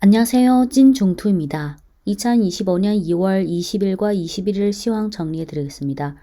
안녕하세요. 찐종투입니다. 2025년 2월 20일과 21일 시황 정리해 드리겠습니다.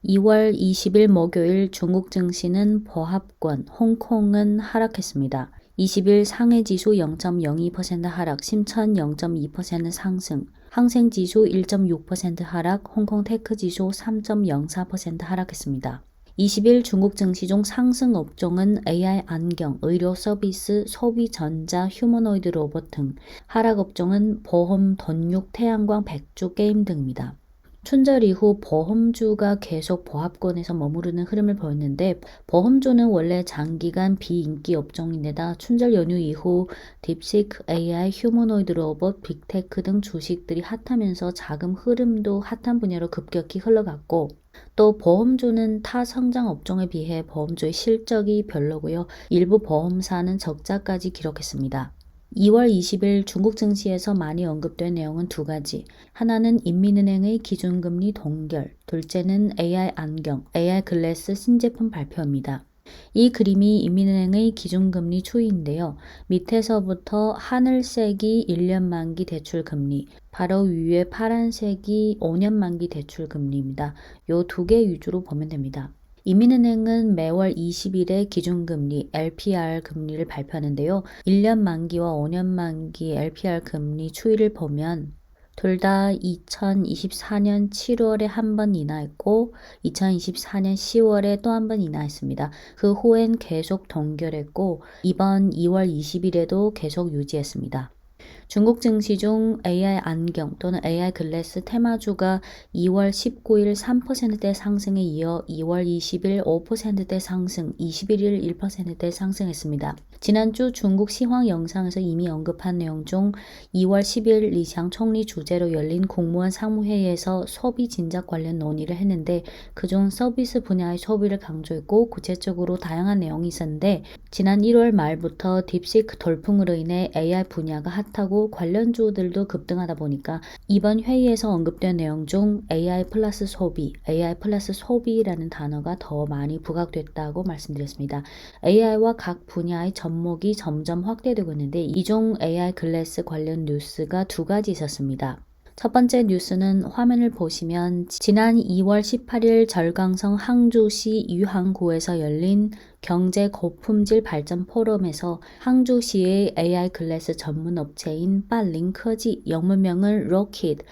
2월 20일 목요일 중국 증시는 보합권, 홍콩은 하락했습니다. 20일 상해지수 0.02% 하락, 심천 0.2% 상승, 항생지수 1.6% 하락, 홍콩 테크지수 3.04% 하락했습니다. 20일 중국 증시 중 상승 업종은 AI 안경, 의료 서비스, 소비 전자, 휴머노이드 로봇 등, 하락 업종은 보험, 돈육, 태양광, 백주, 게임 등입니다. 춘절 이후 보험주가 계속 보합권에서 머무르는 흐름을 보였는데, 보험주는 원래 장기간 비인기 업종인데다 춘절 연휴 이후 딥시크, AI, 휴머노이드 로봇, 빅테크 등 주식들이 핫하면서 자금 흐름도 핫한 분야로 급격히 흘러갔고, 또 보험주는 타 성장 업종에 비해 보험주의 실적이 별로고요. 일부 보험사는 적자까지 기록했습니다. 2월 20일 중국 증시에서 많이 언급된 내용은 두 가지. 하나는 인민은행의 기준금리 동결, 둘째는 AI 안경, AI 글래스 신제품 발표입니다. 이 그림이 인민은행의 기준금리 추이인데요. 밑에서부터 하늘색이 1년 만기 대출금리, 바로 위에 파란색이 5년 만기 대출금리입니다. 요 두 개 위주로 보면 됩니다. 인민은행은 매월 20일에 기준금리 LPR 금리를 발표하는데요. 1년 만기와 5년 만기 LPR 금리 추이를 보면 둘 다 2024년 7월에 한 번 인하했고 2024년 10월에 또 한 번 인하했습니다. 그 후엔 계속 동결했고 이번 2월 20일에도 계속 유지했습니다. 중국 증시 중 AI 안경 또는 AI 글래스 테마주가 2월 19일 3%대 상승에 이어 2월 20일 5%대 상승, 21일 1%대 상승했습니다. 지난주 중국 시황 영상에서 이미 언급한 내용 중 2월 10일 리샹 총리 주재로 열린 국무원 상무회의에서 소비 진작 관련 논의를 했는데 그중 서비스 분야의 소비를 강조했고 구체적으로 다양한 내용이 있었는데 지난 1월 말부터 딥시크 돌풍으로 인해 AI 분야가 핫하고 관련주들도 급등하다 보니까 이번 회의에서 언급된 내용 중 AI 플러스 소비, AI 플러스 소비라는 단어가 더 많이 부각됐다고 말씀드렸습니다. AI와 각 분야의 접목이 점점 확대되고 있는데 이 중 AI 글래스 관련 뉴스가 두 가지 있었습니다. 첫 번째 뉴스는 화면을 보시면 지난 2월 18일 절강성 항주시 유항구에서 열린 경제 고품질 발전 포럼에서 항주시의 AI 글래스 전문 업체인 빨링커지, 영문명은 로키드,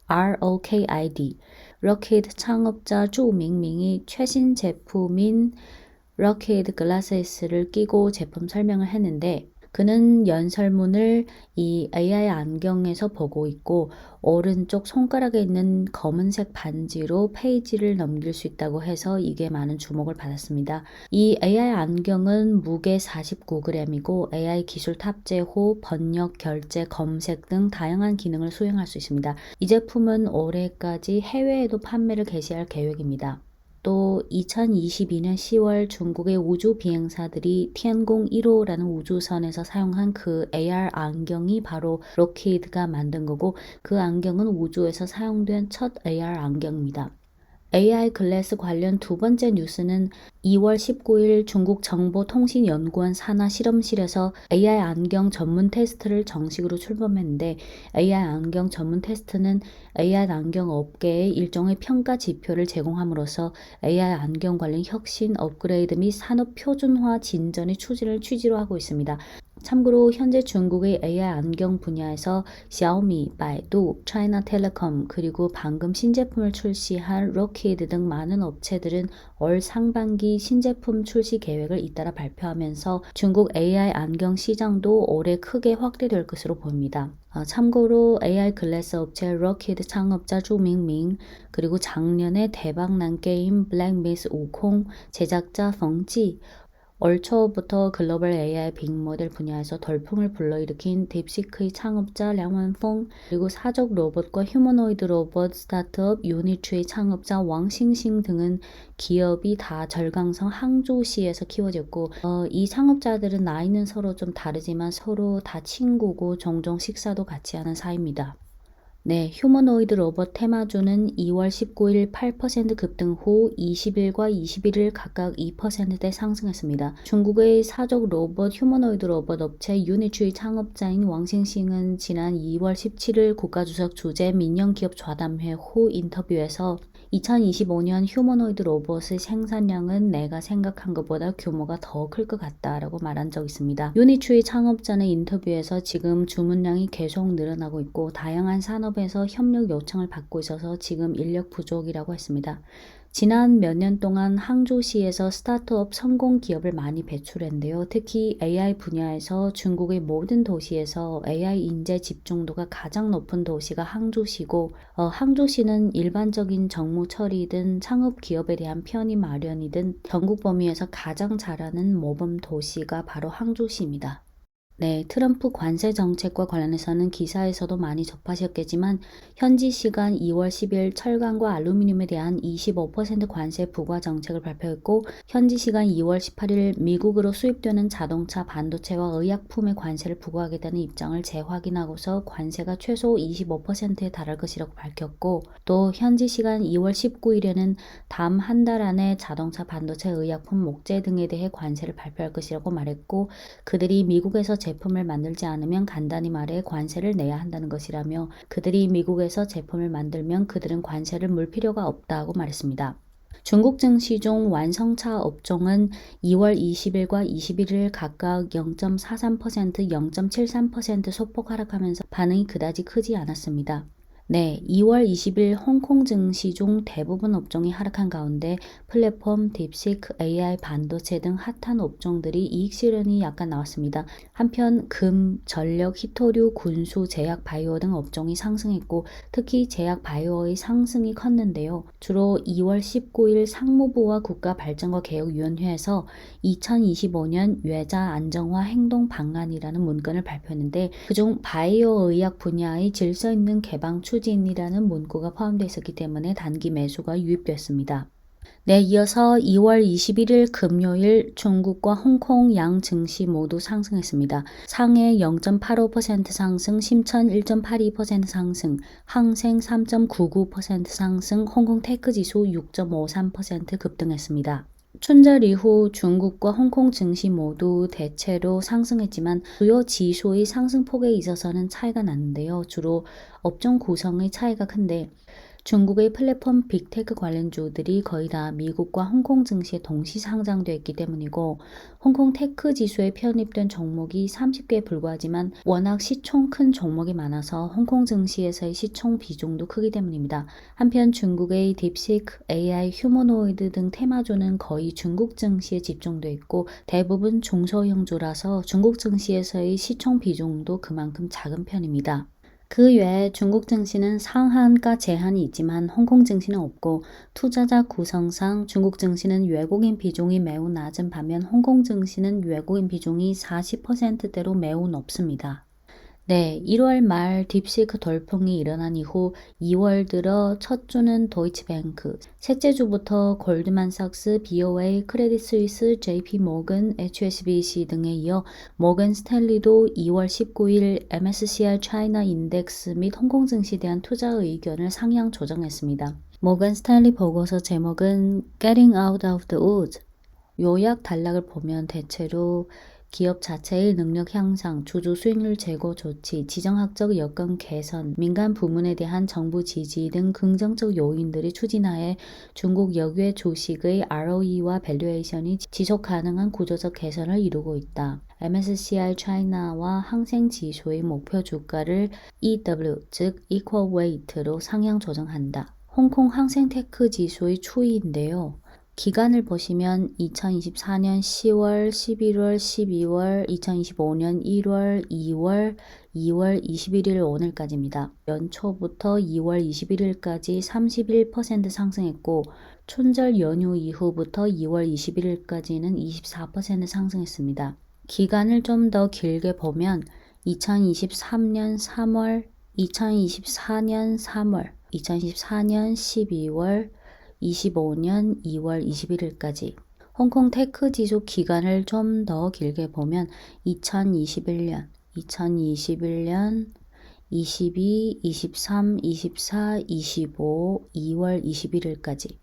ROKID, 로키드 창업자 주밍밍이 최신 제품인 로키드 글라세스를 끼고 제품 설명을 했는데 그는 연설문을 이 AI 안경에서 보고 있고 오른쪽 손가락에 있는 검은색 반지로 페이지를 넘길 수 있다고 해서 이게 많은 주목을 받았습니다. 이 AI 안경은 무게 49g이고 AI 기술 탑재 후 번역, 결제, 검색 등 다양한 기능을 수행할 수 있습니다. 이 제품은 올해까지 해외에도 판매를 개시할 계획입니다. 또 2022년 10월 중국의 우주 비행사들이 티안공 1호라는 우주선에서 사용한 그 AR 안경이 바로 로키드가 만든 거고 그 안경은 우주에서 사용된 첫 AR 안경입니다. AI 글래스 관련 두 번째 뉴스는 2월 19일 중국 정보통신연구원 산하 실험실에서 AI 안경 전문 테스트를 정식으로 출범했는데 AI 안경 전문 테스트는 AI 안경 업계에 일종의 평가 지표를 제공함으로써 AI 안경 관련 혁신, 업그레이드 및 산업 표준화 진전의 추진을 취지로 하고 있습니다. 참고로 현재 중국의 AI 안경 분야에서 샤오미, 바이두, 차이나텔레콤 그리고 방금 신제품을 출시한 로키드 등 많은 업체들은 올 상반기 신제품 출시 계획을 잇따라 발표하면서 중국 AI 안경 시장도 올해 크게 확대될 것으로 보입니다. 참고로 AI 글래스 업체 로키드 창업자 주밍밍 그리고 작년에 대박난 게임 블랙미스 우콩 제작자 펑지 올 초부터 글로벌 AI 빅모델 분야에서 돌풍을 불러일으킨 딥시크의 창업자 량원퐁 그리고 사족 로봇과 휴머노이드 로봇 스타트업 유니트의 창업자 왕싱싱 등은 기업이 다 절강성 항저우시에서 키워졌고 이 창업자들은 나이는 서로 좀 다르지만 서로 다 친구고 종종 식사도 같이 하는 사이입니다. 네, 휴머노이드 로봇 테마주는 2월 19일 8% 급등 후 20일과 21일 각각 2%대 상승했습니다. 중국의 사족 로봇 휴머노이드 로봇 업체 유니추의 창업자인 왕싱싱은 지난 2월 17일 국가주석 주재 민영기업 좌담회 후 인터뷰에서 2025년 휴머노이드 로봇의 생산량은 내가 생각한 것보다 규모가 더 클 것 같다라고 말한 적이 있습니다. 유니추의 창업자는 인터뷰에서 지금 주문량이 계속 늘어나고 있고 다양한 산업에서 협력 요청을 받고 있어서 지금 인력 부족이라고 했습니다. 지난 몇 년 동안 항저우시에서 스타트업 성공 기업을 많이 배출했는데요. 특히 AI 분야에서 중국의 모든 도시에서 AI 인재 집중도가 가장 높은 도시가 항저우시고 항저우시는 일반적인 정무 처리든 창업 기업에 대한 편의 마련이든 전국 범위에서 가장 잘하는 모범 도시가 바로 항저우시입니다. 네, 트럼프 관세 정책과 관련해서는 기사에서도 많이 접하셨겠지만 현지 시간 2월 10일 철강과 알루미늄에 대한 25% 관세 부과 정책을 발표했고 현지 시간 2월 18일 미국으로 수입되는 자동차, 반도체와 의약품의 관세를 부과하겠다는 입장을 재확인하고서 관세가 최소 25%에 달할 것이라고 밝혔고 또 현지 시간 2월 19일에는 다음 한 달 안에 자동차, 반도체, 의약품, 목재 등에 대해 관세를 발표할 것이라고 말했고 그들이 미국에서 제품을 만들지 않으면 간단히 말해 관세를 내야 한다는 것이라며 그들이 미국에서 제품을 만들면 그들은 관세를 물 필요가 없다고 말했습니다. 중국 증시 중 완성차 업종은 2월 20일과 21일 각각 0.43%, 0.73% 소폭 하락하면서 반응이 그다지 크지 않았습니다. 네, 2월 20일 홍콩 증시 중 대부분 업종이 하락한 가운데 플랫폼, 딥시크, AI, 반도체 등 핫한 업종들이 이익 실현이 약간 나왔습니다. 한편 금, 전력, 히토류, 군수, 제약, 바이오 등 업종이 상승했고 특히 제약, 바이오의 상승이 컸는데요. 주로 2월 19일 상무부와 국가발전과개혁위원회에서 2025년 외자 안정화 행동 방안이라는 문건을 발표했는데 그중 바이오 의약 분야의 질서 있는 개방 추진이라는 문구가 포함되어 있었기 때문에 단기 매수가 유입됐습니다. 네, 이어서 2월 21일 금요일 중국과 홍콩 양 증시 모두 상승했습니다. 상해 0.85% 상승, 심천 1.82% 상승, 항생 3.99% 상승, 홍콩 테크 지수 6.53% 급등했습니다. 춘절 이후 중국과 홍콩 증시 모두 대체로 상승했지만 주요 지수의 상승폭에 있어서는 차이가 났는데요. 주로 업종 구성의 차이가 큰데 중국의 플랫폼 빅테크 관련주들이 거의 다 미국과 홍콩 증시에 동시 상장되어 있기 때문이고 홍콩 테크 지수에 편입된 종목이 30개에 불과하지만 워낙 시총 큰 종목이 많아서 홍콩 증시에서의 시총 비중도 크기 때문입니다. 한편 중국의 딥시크, AI, 휴머노이드 등 테마주는 거의 중국 증시에 집중되어 있고 대부분 중소형주라서 중국 증시에서의 시총 비중도 그만큼 작은 편입니다. 그 외에 중국 증시는 상한가 제한이 있지만 홍콩 증시는 없고 투자자 구성상 중국 증시는 외국인 비중이 매우 낮은 반면 홍콩 증시는 외국인 비중이 40%대로 매우 높습니다. 네, 1월 말 딥시크 돌풍이 일어난 이후 2월 들어 첫 주는 도이치뱅크, 셋째 주부터 골드만삭스, BOA, 크레딧 스위스, JP 모건, HSBC 등에 이어 모건 스탠리도 2월 19일 MSCI 차이나 인덱스 및 홍콩 증시에 대한 투자 의견을 상향 조정했습니다. 모건 스탠리 보고서 제목은 Getting Out of the Woods. 요약 단락을 보면 대체로 기업 자체의 능력 향상, 주주 수익률 제고 조치, 지정학적 여건 개선, 민간 부문에 대한 정부 지지 등 긍정적 요인들이 추진하에 중국 역외 주식의 ROE와 밸류에이션이 지속 가능한 구조적 개선을 이루고 있다. MSCI 차이나와 항생지수의 목표 주가를 EW, 즉 Equal Weight로 상향 조정한다. 홍콩 항생테크 지수의 추이인데요. 기간을 보시면 2024년 10월, 11월, 12월, 2025년 1월, 2월, 2월 21일 오늘까지입니다. 연초부터 2월 21일까지 31% 상승했고 춘절 연휴 이후부터 2월 21일까지는 24% 상승했습니다. 기간을 좀 더 길게 보면 2023년 3월, 2024년 3월, 2024년 12월, 25년 2월 21일까지 홍콩 테크 지수 기간을 좀 더 길게 보면 2021년, 2021년, 22, 23, 24, 25, 2월 21일까지.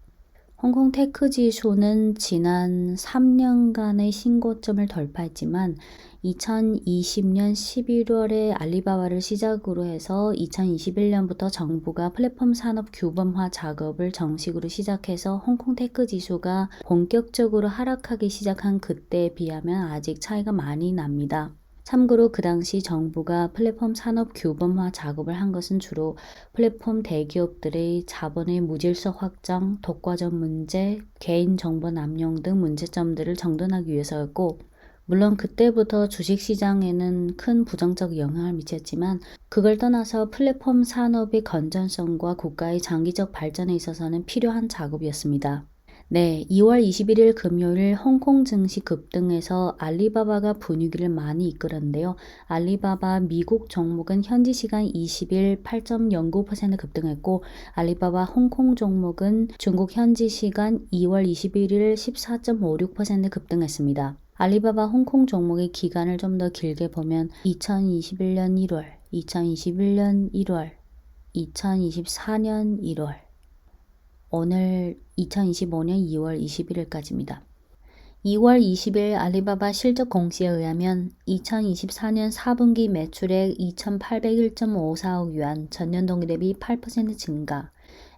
홍콩 테크 지수는 지난 3년간의 신고점을 돌파했지만 2020년 11월에 알리바바를 시작으로 해서 2021년부터 정부가 플랫폼 산업 규범화 작업을 정식으로 시작해서 홍콩 테크 지수가 본격적으로 하락하기 시작한 그때에 비하면 아직 차이가 많이 납니다. 참고로 그 당시 정부가 플랫폼 산업 규범화 작업을 한 것은 주로 플랫폼 대기업들의 자본의 무질서 확장, 독과점 문제, 개인정보 남용 등 문제점들을 정돈하기 위해서였고, 물론 그때부터 주식시장에는 큰 부정적 영향을 미쳤지만 그걸 떠나서 플랫폼 산업의 건전성과 국가의 장기적 발전에 있어서는 필요한 작업이었습니다. 네, 2월 21일 금요일 홍콩 증시 급등해서 알리바바가 분위기를 많이 이끌었는데요. 알리바바 미국 종목은 현지 시간 20일 8.09% 급등했고 알리바바 홍콩 종목은 중국 현지 시간 2월 21일 14.56% 급등했습니다. 알리바바 홍콩 종목의 기간을 좀 더 길게 보면 2021년 1월, 2021년 1월, 2024년 1월, 오늘 2025년 2월 21일까지입니다. 2월 20일 알리바바 실적 공시에 의하면 2024년 4분기 매출액 2,801.54억 위안, 전년 동기 대비 8% 증가,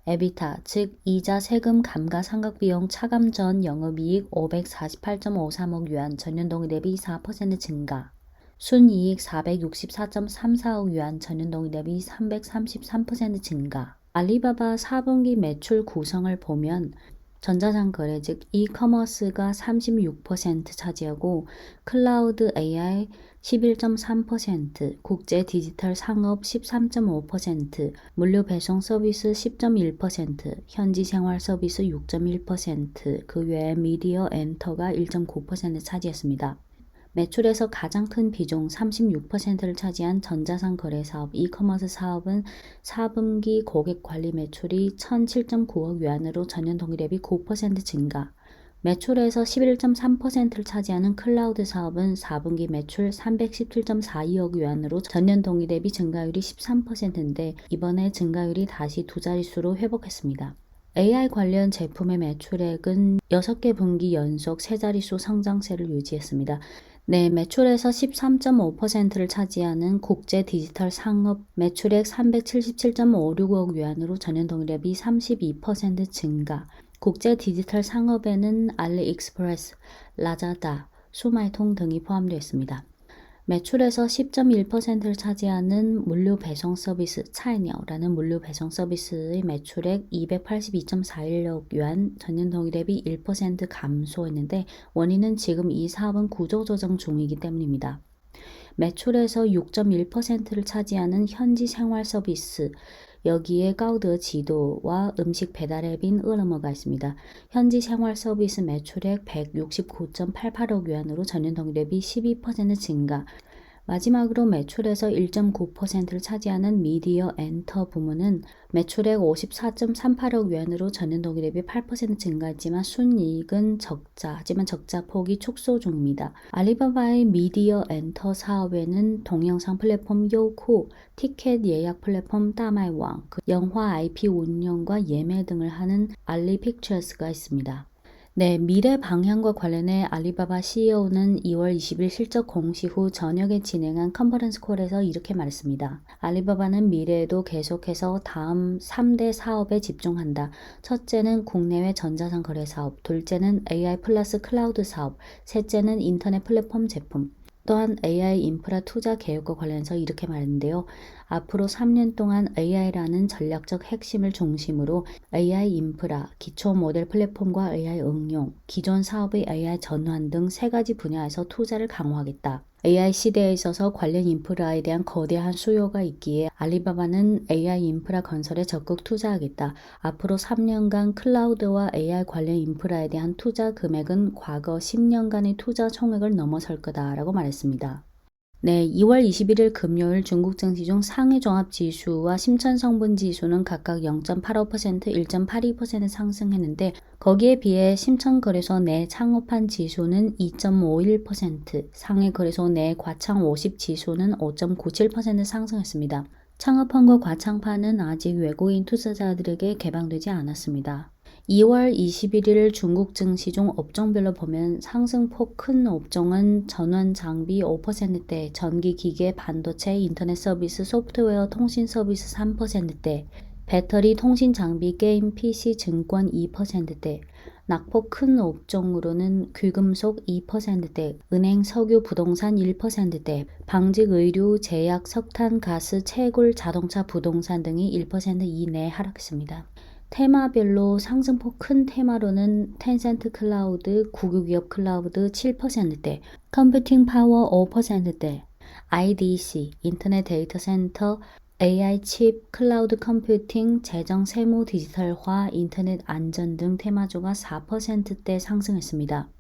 에비타, 즉 이자 세금 감가상각 비용 차감 전 영업이익 548.53억 위안, 전년 동기 대비 4% 증가, 순이익 464.34억 위안, 전년 동기 대비 333% 증가. 알리바바 4분기 매출 구성을 보면 전자상거래 즉 이커머스가 36% 차지하고 클라우드 AI 11.3%, 국제 디지털 상업 13.5%, 물류 배송 서비스 10.1%, 현지 생활 서비스 6.1%, 그 외에 미디어 엔터가 1.9% 차지했습니다. 매출에서 가장 큰 비중 36%를 차지한 전자상 거래 사업, 이커머스 사업은 4분기 고객 관리 매출이 1,007.9억 위안으로 전년 동기 대비 9% 증가, 매출에서 11.3%를 차지하는 클라우드 사업은 4분기 매출 317.42억 위안으로 전년 동기 대비 증가율이 13%인데 이번에 증가율이 다시 두 자릿수로 회복했습니다. AI 관련 제품의 매출액은 6개 분기 연속 세 자릿수 성장세를 유지했습니다. 네, 매출에서 13.5%를 차지하는 국제 디지털 상업 매출액 377.56억 위안으로 전년 동기 대비 32% 증가. 국제 디지털 상업에는 알리익스프레스, 라자다, 수마이통 등이 포함되어 있습니다. 매출에서 10.1%를 차지하는 물류 배송 서비스 차이니어라는 물류 배송 서비스의 매출액 282.41억 위안, 전년 동기 대비 1% 감소했는데 원인은 지금 이 사업은 구조조정 중이기 때문입니다. 매출에서 6.1%를 차지하는 현지 생활 서비스, 여기에 가우드 지도와 음식 배달 앱인 으르머가 있습니다. 현지 생활 서비스 매출액 169.88억 위안으로 전년 동기 대비 12% 증가. 마지막으로 매출에서 1.9%를 차지하는 미디어 엔터 부문은 매출액 54.38억 위안으로 전년 동기 대비 8% 증가했지만 순이익은 적자, 하지만 적자 폭이 축소 중입니다. 알리바바의 미디어 엔터 사업에는 동영상 플랫폼 요코, 티켓 예약 플랫폼 따마이왕, 영화 IP 운영과 예매 등을 하는 알리픽처스가 있습니다. 네, 미래 방향과 관련해 알리바바 CEO는 2월 20일 실적 공시 후 저녁에 진행한 컨퍼런스 콜에서 이렇게 말했습니다. 알리바바는 미래에도 계속해서 다음 3대 사업에 집중한다. 첫째는 국내외 전자상 거래 사업, 둘째는 AI 플러스 클라우드 사업, 셋째는 인터넷 플랫폼 제품. 또한 AI 인프라 투자 계획과 관련해서 이렇게 말했는데요. 앞으로 3년 동안 AI라는 전략적 핵심을 중심으로 AI 인프라, 기초 모델 플랫폼과 AI 응용, 기존 사업의 AI 전환 등 세 가지 분야에서 투자를 강화하겠다. AI 시대에 있어서 관련 인프라에 대한 거대한 수요가 있기에 알리바바는 AI 인프라 건설에 적극 투자하겠다. 앞으로 3년간 클라우드와 AI 관련 인프라에 대한 투자 금액은 과거 10년간의 투자 총액을 넘어설 거다라고 말했습니다. 네, 2월 21일 금요일 중국 증시 중 상해 종합 지수와 심천 성분 지수는 각각 0.85%, 1.82% 상승했는데 거기에 비해 심천 거래소 내 창업한 지수는 2.51%, 상해 거래소 내 과창 50 지수는 5.97% 상승했습니다. 창업펀과 과창판은 아직 외국인 투자자들에게 개방되지 않았습니다. 2월 21일 중국 증시종 업종별로 보면 상승폭 큰 업종은 전원 장비 5%대, 전기 기계, 반도체, 인터넷 서비스, 소프트웨어, 통신 서비스 3%대, 배터리, 통신 장비, 게임, PC, 증권 2%대, 낙폭 큰 업종으로는 귀금속 2%대, 은행, 석유, 부동산 1%대, 방직, 의류, 제약, 석탄, 가스, 채굴, 자동차, 부동산 등이 1% 이내 하락했습니다. 테마별로 상승폭 큰 테마로는 텐센트 클라우드, 국유기업 클라우드 7%대, 컴퓨팅 파워 5%대, IDC, 인터넷 데이터 센터, AI 칩, 클라우드 컴퓨팅, 재정 세무 디지털화, 인터넷 안전 등 테마주가 4%대 상승했습니다.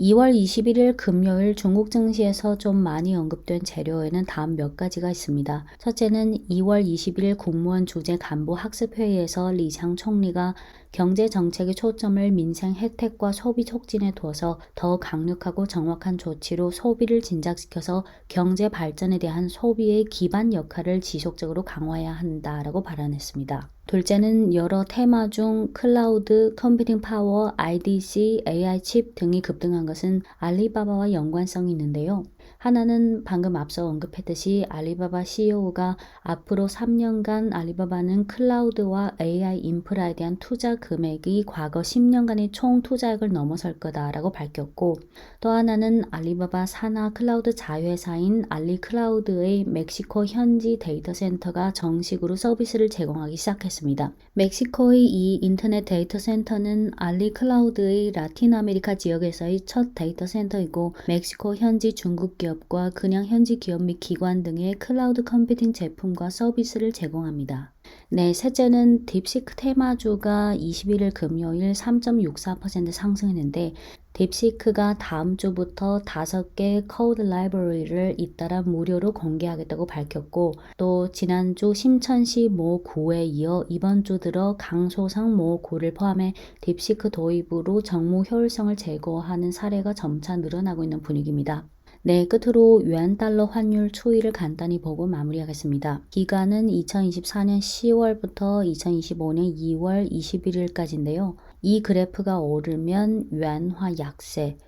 2월 21일 금요일 중국 증시에서 좀 많이 언급된 재료에는 다음 몇 가지가 있습니다. 첫째는 2월 20일 국무원 주재 간부 학습회의에서 리장 총리가 경제 정책의 초점을 민생 혜택과 소비 촉진에 두어서 더 강력하고 정확한 조치로 소비를 진작시켜서 경제 발전에 대한 소비의 기반 역할을 지속적으로 강화해야 한다라고 발언했습니다. 둘째는 여러 테마 중 클라우드, 컴퓨팅 파워, IDC, AI 칩 등이 급등한 것은 알리바바와 연관성이 있는데요. 하나는 방금 앞서 언급했듯이 알리바바 CEO가 앞으로 3년간 알리바바는 클라우드와 AI 인프라에 대한 투자 금액이 과거 10년간의 총 투자액을 넘어설 거다라고 밝혔고, 또 하나는 알리바바 산하 클라우드 자회사인 알리클라우드의 멕시코 현지 데이터 센터가 정식으로 서비스를 제공하기 시작했습니다. 멕시코의 이 인터넷 데이터 센터는 알리클라우드의 라틴 아메리카 지역에서의 첫 데이터 센터이고, 멕시코 현지 중국 기업과 그냥 현지 기업 및 기관 등의 클라우드 컴퓨팅 제품과 서비스를 제공합니다. 네, 셋째는 딥시크 테마주가 21일 금요일 3.64% 상승했는데, 딥시크가 다음 주부터 5개 코드 라이브러리를 잇따라 무료로 공개하겠다고 밝혔고, 또 지난주 심천시 모 구에 이어 이번 주 들어 강소상 모 구를 포함해 딥시크 도입으로 정무 효율성을 제고하는 사례가 점차 늘어나고 있는 분위기입니다. 네, 끝으로 유엔 달러 환율 추이를 간단히 보고 마무리하겠습니다. 기간은 2024년 10월부터 2025년 2월 21일까지인데요. 이 그래프가 오르면 유엔화 약세,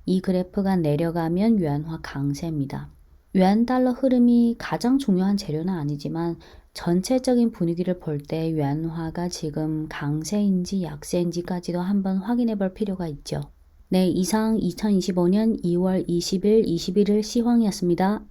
이 그래프가 내려가면 유엔화 강세입니다. 유엔달러 흐름이 가장 중요한 재료는 아니지만 전체적인 분위기를 볼 때 유엔화가 지금 강세인지 약세인지까지도 한번 확인해 볼 필요가 있죠. 네, 이상 2025년 2월 20일, 21일 시황이었습니다.